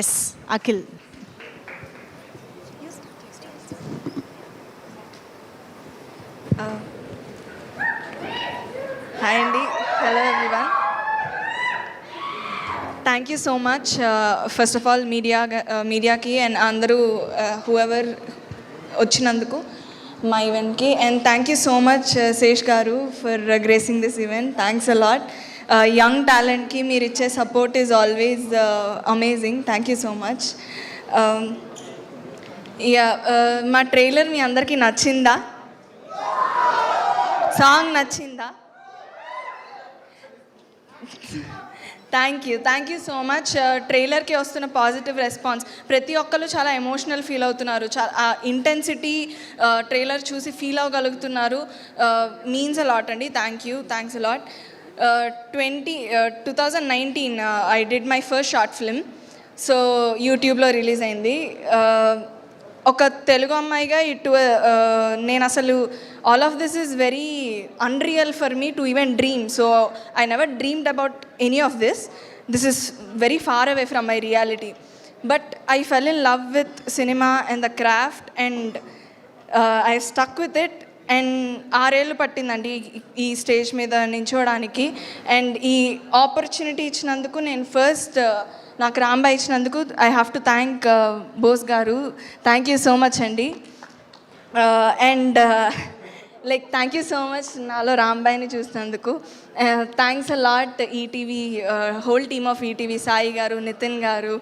Yes Akhil. Hi అండి, hello everyone. Thank you so much first of all మీడియాకి and అందరూ whoever వచ్చినందుకు మా ఈవెంట్కి. And thank you so much Sesh గారు for gracing this event. Thanks a lot. Young టాలెంట్కి మీరు ఇచ్చే support is always amazing. Thank you so much. మా ట్రైలర్ మీ అందరికీ నచ్చిందా? సాంగ్ నచ్చిందా? Thank you so much. ట్రైలర్కి వస్తున్న పాజిటివ్ రెస్పాన్స్, ప్రతి ఒక్కరు చాలా ఎమోషనల్ ఫీల్ అవుతున్నారు. చాలా ఇంటెన్సిటీ ట్రైలర్ చూసి ఫీల్ అవ్వగలుగుతున్నారు. మీన్స్ అలాట్ అండి. Thanks a lot. 2019 I did my first short film. So యూట్యూబ్లో రిలీజ్ అయింది. ఒక తెలుగు అమ్మాయిగా నేను అసలు all of this is very unreal for me to even dream. So I never dreamed about any of this is very far away from my reality. But I fell in love with cinema and the craft and I stuck with it. And 6 ఏళ్ళు పట్టిందండి ఈ stage మీద నించోడానికి. And ఈ opportunity ఇచ్చినందుకు నేను first నాకు రాంబాయ్ ఇచ్చినందుకు I have to thank Bose garu. Thank you so much అండి. And thank you so much నాలో రాంబాయ్ని చూసినందుకు. Thanks a lot ETV, whole team of ETV, Sai garu, Nitin garu,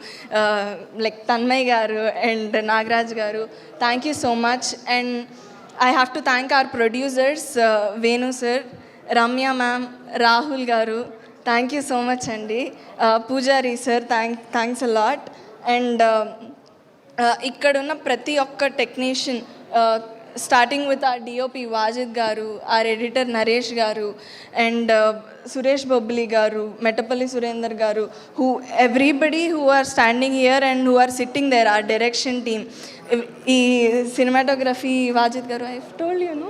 Tanmay garu and Nagaraj garu. Thank you so much. And I have to thank our producers Venu sir, Ramya ma'am, Rahul garu. Thank you so much అండి. Pujari sir, thanks a lot. And ఇక్కడున్న ప్రతి ఒక్క technician, starting with our DOP Wajid garu, our editor Naresh గారు and Suresh Bobbili గారు, Mettapalli Surender garu, everybody who are standing here and who are sitting there, our direction team. ఈ cinematography Wajid garu, I told you no.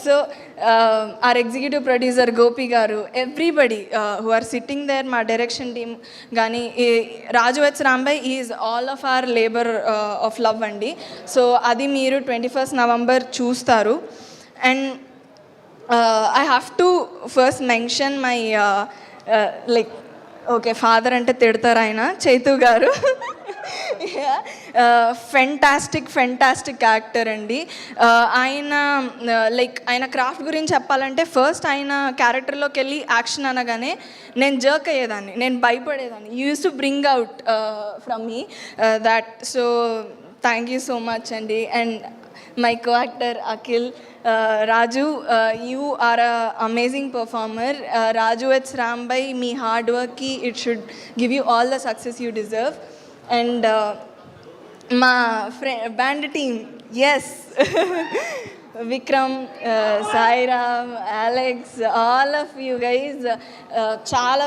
So our executive producer Gopi garu, everybody who are sitting there, my direction team gani, Raju H Rambai is all of our labor of love andi. So adi meeru 21st November చూస్తారు. And I have to first mention my okay, father ante తిడతారు ఆయన, చైతు గారు. Fantastic actor అండి. ఆయన craft గురించి చెప్పాలంటే first ఆయన క్యారెక్టర్లోకి వెళ్ళి యాక్షన్ అనగానే నేను జర్క్ అయ్యేదాన్ని, నేను భయపడేదాన్ని. Use to bring out from me that. So thank you so much అండి. And my co actor Akhil, Raju, you are a amazing performer. Raju హెచ్ రాంబై, మీ హార్డ్ వర్క్కి it should give you all the success you deserve. And మా band team, ఎస్, Vikram, Sairam, Alex, all of you guys చాలా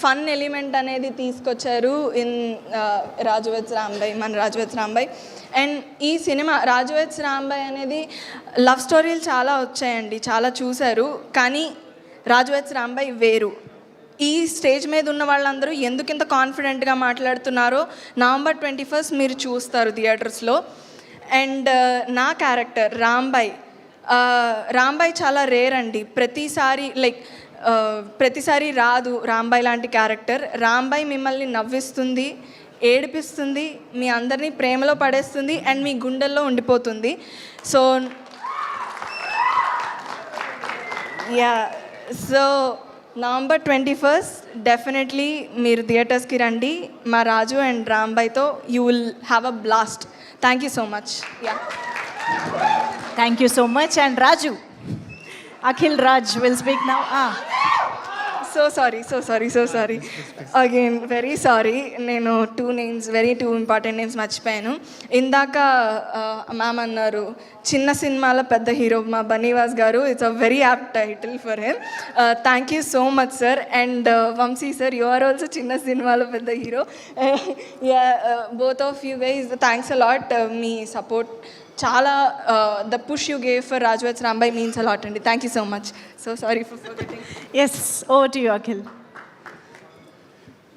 fun element అనేది తీసుకొచ్చారు in Raju హెచ్ రాంబై, మన రాజు హెచ్ రాంబై. అండ్ ఈ సినిమా రాజు హెచ్ రాంబై అనేది లవ్ స్టోరీలు చాలా వచ్చాయండి, చాలా చూశారు. కానీ రాజు హెచ్ రాంబై వేరు. ఈ స్టేజ్ మీద ఉన్న వాళ్ళందరూ ఎందుకు ఇంత కాన్ఫిడెంట్గా మాట్లాడుతున్నారో November 21st మీరు చూస్తారు థియేటర్స్లో. అండ్ నా క్యారెక్టర్ రాంబాయ్ చాలా రేర్ అండి. ప్రతిసారి రాదు రాంబాయ్ లాంటి క్యారెక్టర్. రాంబాయ్ మిమ్మల్ని నవ్విస్తుంది, ఏడిపిస్తుంది, మీ అందరినీ ప్రేమలో పడేస్తుంది అండ్ మీ గుండెల్లో ఉండిపోతుంది. సో November 21st డెఫినెట్లీ మీరు థియేటర్స్కి రండి. మా రాజు అండ్ రాంబాయ్తో you will have a blast. Thank you so much. Thank you so much. And Raju, Akhil Raj will speak now. So sorry again, very sorry. నేను టూ ఇంపార్టెంట్ నేమ్స్ మర్చిపోయాను. ఇందాక మ్యామ్ అన్నారు చిన్న సినిమాల పెద్ద హీరో, మా బనీవాస్ గారు. It's a very apt title for him. Thank you so much sir. And Vamshi sir, you are also చిన్న సినిమాలో పెద్ద hero. Both of you guys, thanks a lot. మీ సపోర్ట్ చాలా, the push you gave for Raju హెచ్ Rambai means a lot అండి. Thank you so much. So sorry for forgetting. Yes, over to you Akhil.